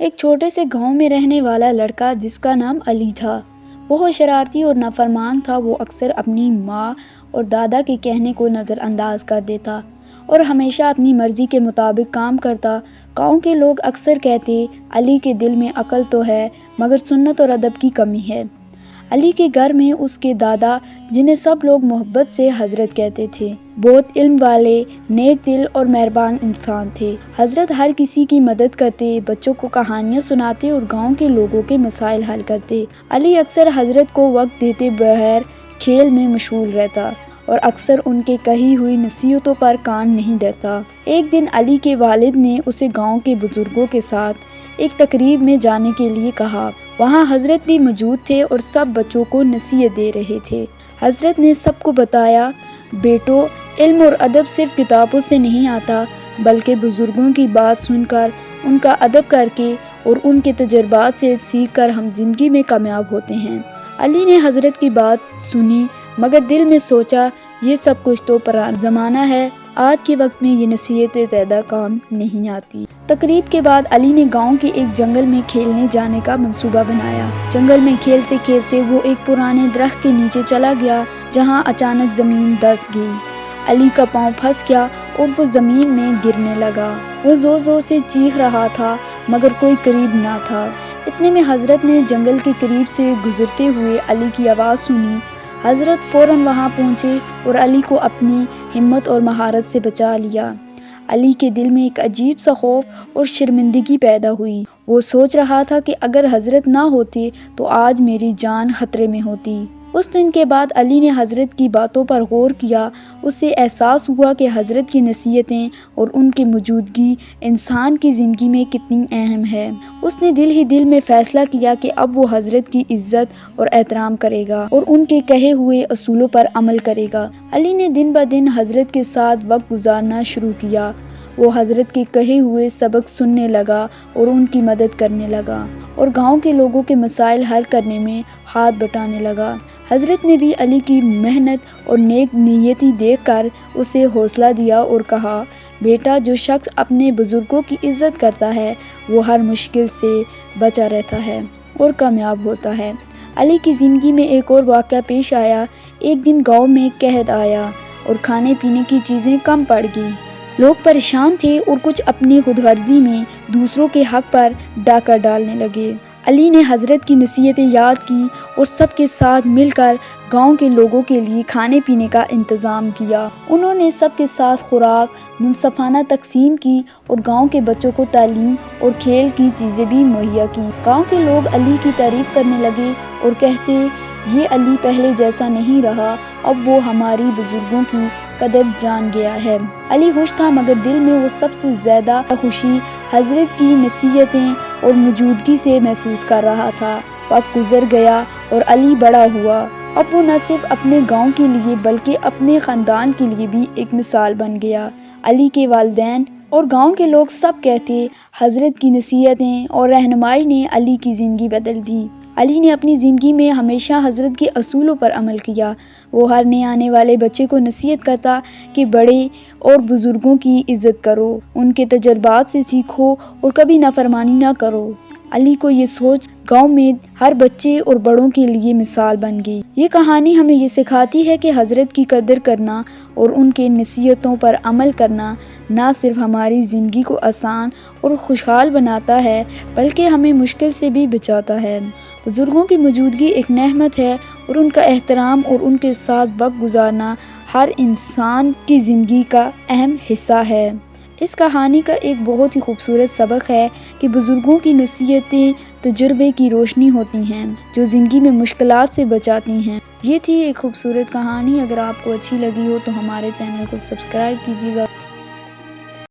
ایک چھوٹے سے گاؤں میں رہنے والا لڑکا جس کا نام علی تھا، بہت شرارتی اور نافرمان تھا۔ وہ اکثر اپنی ماں اور دادا کے کہنے کو نظر انداز کر دیتا اور ہمیشہ اپنی مرضی کے مطابق کام کرتا۔ گاؤں کے لوگ اکثر کہتے، علی کے دل میں عقل تو ہے مگر سنت اور ادب کی کمی ہے۔ علی کے گھر میں اس کے دادا، جنہیں سب لوگ محبت سے حضرت کہتے تھے، بہت علم والے، نیک دل اور مہربان انسان تھے۔ حضرت ہر کسی کی مدد کرتے، بچوں کو کہانیاں سناتے اور گاؤں کے لوگوں کے مسائل حل کرتے۔ علی اکثر حضرت کو وقت دیتے بغیر کھیل میں مشغول رہتا اور اکثر ان کے کہی ہوئی نصیحتوں پر کان نہیں دھرتا۔ ایک دن علی کے والد نے اسے گاؤں کے بزرگوں کے ساتھ ایک تقریب میں جانے کے لیے کہا۔ وہاں حضرت بھی موجود تھے اور سب بچوں کو نصیحت دے رہے تھے۔ حضرت نے سب کو بتایا، بیٹو، علم اور ادب صرف کتابوں سے نہیں آتا بلکہ بزرگوں کی بات سن کر، ان کا ادب کر کے اور ان کے تجربات سے سیکھ کر ہم زندگی میں کامیاب ہوتے ہیں۔ علی نے حضرت کی بات سنی مگر دل میں سوچا، یہ سب کچھ تو پرانا زمانہ ہے، آج کے وقت میں یہ نصیحتیں زیادہ کام نہیں آتی۔ تقریب کے بعد علی نے گاؤں کے ایک جنگل میں کھیلنے جانے کا منصوبہ بنایا۔ جنگل میں کھیلتے کھیلتے وہ ایک پرانے درخت کے نیچے چلا گیا جہاں اچانک زمین دھس گئی۔ علی کا پاؤں پھنس گیا اور وہ زمین میں گرنے لگا۔ وہ زور زور سے چیخ رہا تھا مگر کوئی قریب نہ تھا۔ اتنے میں حضرت نے جنگل کے قریب سے گزرتے ہوئے علی کی آواز سنی۔ حضرت فوراً وہاں پہنچے اور علی کو اپنی ہمت اور مہارت سے بچا لیا۔ علی کے دل میں ایک عجیب سا خوف اور شرمندگی پیدا ہوئی۔ وہ سوچ رہا تھا کہ اگر حضرت نہ ہوتے تو آج میری جان خطرے میں ہوتی۔ اس دن کے بعد علی نے حضرت کی باتوں پر غور کیا۔ اسے احساس ہوا کہ حضرت کی نصیحتیں اور ان کی موجودگی انسان کی زندگی میں کتنی اہم ہے۔ اس نے دل ہی دل میں فیصلہ کیا کہ اب وہ حضرت کی عزت اور احترام کرے گا اور ان کے کہے ہوئے اصولوں پر عمل کرے گا۔ علی نے دن بہ دن حضرت کے ساتھ وقت گزارنا شروع کیا۔ وہ حضرت کے کہے ہوئے سبق سننے لگا اور ان کی مدد کرنے لگا اور گاؤں کے لوگوں کے مسائل حل کرنے میں ہاتھ بٹانے لگا۔ حضرت نے بھی علی کی محنت اور نیک نیتی دیکھ کر اسے حوصلہ دیا اور کہا، بیٹا، جو شخص اپنے بزرگوں کی عزت کرتا ہے وہ ہر مشکل سے بچا رہتا ہے اور کامیاب ہوتا ہے۔ علی کی زندگی میں ایک اور واقعہ پیش آیا۔ ایک دن گاؤں میں قحط آیا اور کھانے پینے کی چیزیں کم پڑ گئی۔ لوگ پریشان تھے اور کچھ اپنی خود غرضی میں دوسروں کے حق پر ڈاکہ ڈالنے لگے۔ علی نے حضرت کی نصیحتیں یاد کی اور سب کے ساتھ مل کر گاؤں کے لوگوں کے لیے کھانے پینے کا انتظام کیا۔ انہوں نے سب کے ساتھ خوراک منصفانہ تقسیم کی اور گاؤں کے بچوں کو تعلیم اور کھیل کی چیزیں بھی مہیا کی۔ گاؤں کے لوگ علی کی تعریف کرنے لگے اور کہتے، یہ علی پہلے جیسا نہیں رہا، اب وہ ہماری بزرگوں کی قدر جان گیا ہے۔ علی خوش تھا مگر دل میں وہ سب سے زیادہ خوشی حضرت کی نصیحتیں اور موجودگی سے محسوس کر رہا تھا۔ وقت گزر گیا اور علی بڑا ہوا۔ اب وہ نہ صرف اپنے گاؤں کے لیے بلکہ اپنے خاندان کے لیے بھی ایک مثال بن گیا۔ علی کے والدین اور گاؤں کے لوگ سب کہتے، حضرت کی نصیحتیں اور رہنمائی نے علی کی زندگی بدل دی۔ علی نے اپنی زندگی میں ہمیشہ حضرت کے اصولوں پر عمل کیا۔ وہ ہر نئے آنے والے بچے کو نصیحت کرتا کہ بڑے اور بزرگوں کی عزت کرو، ان کے تجربات سے سیکھو اور کبھی نافرمانی نہ کرو۔ علی کو یہ سوچ گاؤں میں ہر بچے اور بڑوں کے لیے مثال بن گئی۔ یہ کہانی ہمیں یہ سکھاتی ہے کہ حضرت کی قدر کرنا اور ان کے نصیحتوں پر عمل کرنا نہ صرف ہماری زندگی کو آسان اور خوشحال بناتا ہے بلکہ ہمیں مشکل سے بھی بچاتا ہے۔ بزرگوں کی موجودگی ایک نعمت ہے اور ان کا احترام اور ان کے ساتھ وقت گزارنا ہر انسان کی زندگی کا اہم حصہ ہے۔ اس کہانی کا ایک بہت ہی خوبصورت سبق ہے کہ بزرگوں کی نصیحتیں تجربے کی روشنی ہوتی ہیں جو زندگی میں مشکلات سے بچاتی ہیں۔ یہ تھی ایک خوبصورت کہانی۔ اگر آپ کو اچھی لگی ہو تو ہمارے چینل کو سبسکرائب کیجیے گا۔